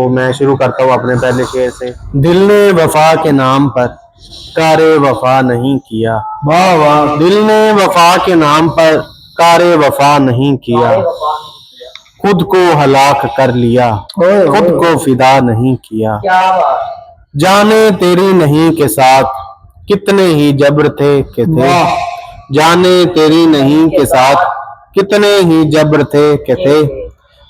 तो मैं शुरू करता हूँ अपने पहले शेर से। दिल ने वफा के नाम पर कारे वफा नहीं किया। वाह वाह। दिल ने वफा के नाम पर कारे वफा नहीं किया, खुद को हलाक कर लिया, खुद को फिदा नहीं किया। जाने तेरी नहीं के साथ कितने ही जब्र थे के थे, जाने तेरी नहीं के साथ कितने ही जब्र थे के थे,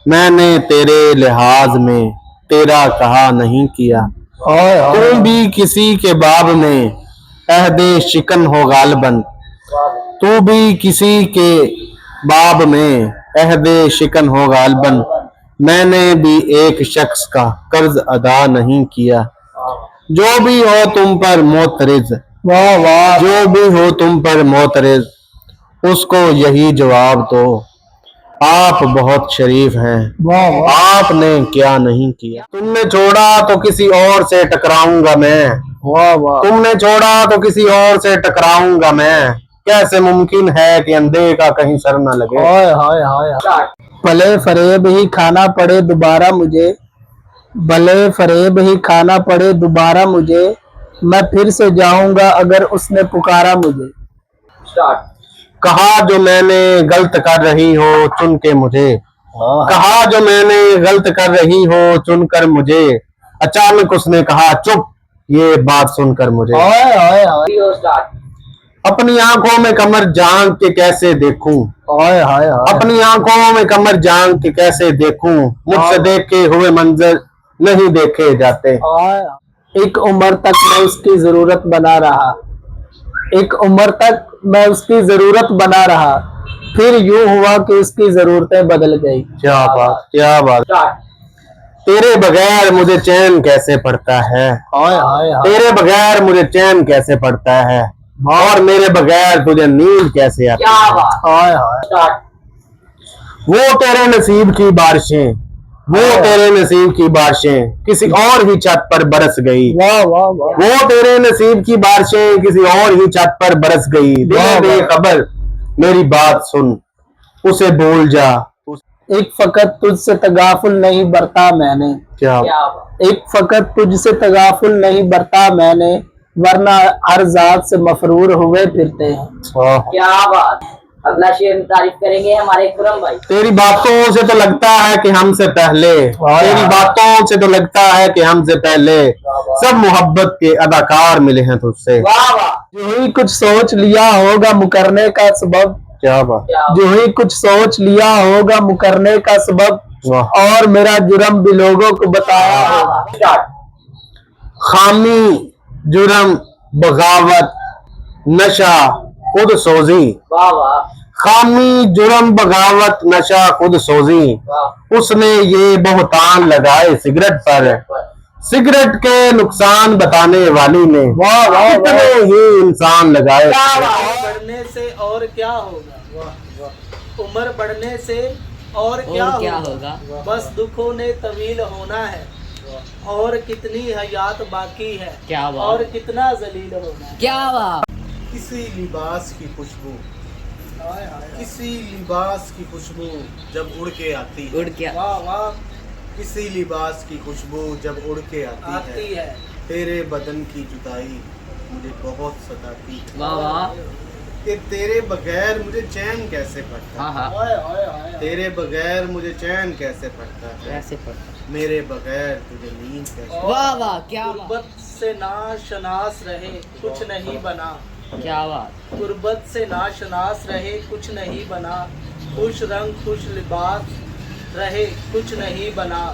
मैंने तेरे लिहाज में तेरा कहा नहीं किया। तुम भी किसी के बाब में अहदे शिकन हो गालबन, तू भी किसी के बाब में अहदे शिकन हो गालबन, मैंने भी एक शख्स का कर्ज अदा नहीं किया। जो भी हो तुम पर मोतरिज, वाह वाह, जो भी हो तुम पर मोतरिज, उसको यही जवाब दो आप बहुत शरीफ हैं, आपने क्या नहीं किया। तुमने छोड़ा तो किसी और से टकराऊंगा मैं, वाह वाह, तुमने छोड़ा तो किसी और से टकराऊंगा मैं, कैसे मुमकिन है कि अंधे का कहीं सर न लगे। हाय हाय हाय। भले फरेब ही खाना पड़े दोबारा मुझे, भले फरेब ही खाना पड़े दोबारा मुझे, मैं फिर से जाऊंगा अगर उसने पुकारा मुझे। कहा जो मैंने गलत कर रही हो चुन के मुझे, कहा जो मैंने गलत कर रही हो चुनकर मुझे, अचानक उसने कहा चुप ये बात सुनकर मुझे। अपनी आंखों में कमर जान के कैसे देखूं, अपनी आंखों में कमर जान के कैसे देखूं, मुझसे देखे हुए मंजर नहीं देखे जाते। एक उम्र तक मैं उसकी जरूरत बना रहा, एक उम्र तक मैं उसकी जरूरत बना रहा, फिर यूं हुआ कि उसकी जरूरतें बदल गई। क्या बात, क्या बात। तेरे बगैर मुझे चैन कैसे पड़ता है, तेरे बगैर मुझे चैन कैसे पड़ता है, और मेरे बगैर तुझे नींद कैसे आती है। वो तेरे नसीब की बारिशें, वो तेरे नसीब की बारिशें किसी और ही छत पर बरस गई, वो तेरे नसीब की बारिशें किसी और ही छत पर बरस गई। दिल बेखबर मेरी बात सुन उसे भूल जा, एक फकत तुझसे तगाफुल नहीं बरता मैंने, क्या एक फकत तुझसे तगाफुल नहीं बरता मैंने, वरना हर जात से मफरूर हुए फिरते हैं। क्या बात। अगला शेर तारीफ करेंगे हमारे खुरम भाई। तेरी बातों से तो लगता है कि हमसे पहले, तेरी बातों से तो लगता है कि हमसे पहले सब मोहब्बत के अदाकार मिले हैं तुझसे। जो ही कुछ सोच लिया होगा मुकरने का सबब, क्या बात, जो ही कुछ सोच लिया होगा मुकरने का सबब, और मेरा जुर्म भी लोगों को बताया होगा। खामी जुर्म बगावत नशा खुद सोजी, खामी जुर्म बगावत नशा खुद सोजी, उसने ये बहुतान लगाए सिगरेट पर, सिगरेट के नुकसान बताने वाली ने कितने ही इंसान लगाए। बढ़ने से और क्या होगा, उम्र बढ़ने से और क्या होगा, बस दुखों ने तवील होना है, और कितनी हयात बाकी है, क्या बात, और कितना जलील होना है। क्या बात। किसी लिबास की खुशबू, किसी लिबास की खुशबू जब उड़ के आती है, उड़ के, वाह वाह, किसी लिबास की खुशबू जब उड़ के आती है, तेरे बदन की जुदाई मुझे बहुत सताती है। वाह वाह। कि तेरे बगैर मुझे चैन कैसे पड़ता है, तेरे बगैर मुझे चैन कैसे पड़ता है, कैसे पड़ता, मेरे बगैर तुझे नींद कैसे। वाह वाह। क्या गुर्बत से नाशनास रहे कुछ नहीं बना, क्या बात, गुर्बत से नाशनास रहे कुछ नहीं बना, खुश रंग खुश लिबास रहे कुछ नहीं बना,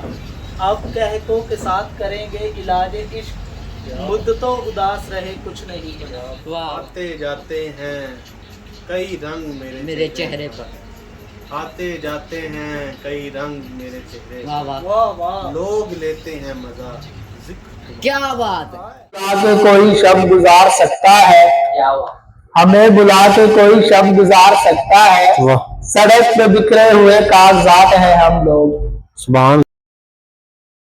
अब कहतों के साथ करेंगे इलाज इश्क, मुद्दतों उदास रहे कुछ नहीं बना। आते जाते हैं कई रंग मेरे चेहरे पर, आते जाते हैं कई रंग मेरे चेहरे, वाह वाह वाह, लोग लेते हैं मजा। क्या बात। बुला के कोई शब्द गुजार सकता है, हमें बुला के कोई शब्द गुजार सकता है, सड़क पे बिखरे हुए कागजात हैं हम लोग। सुभान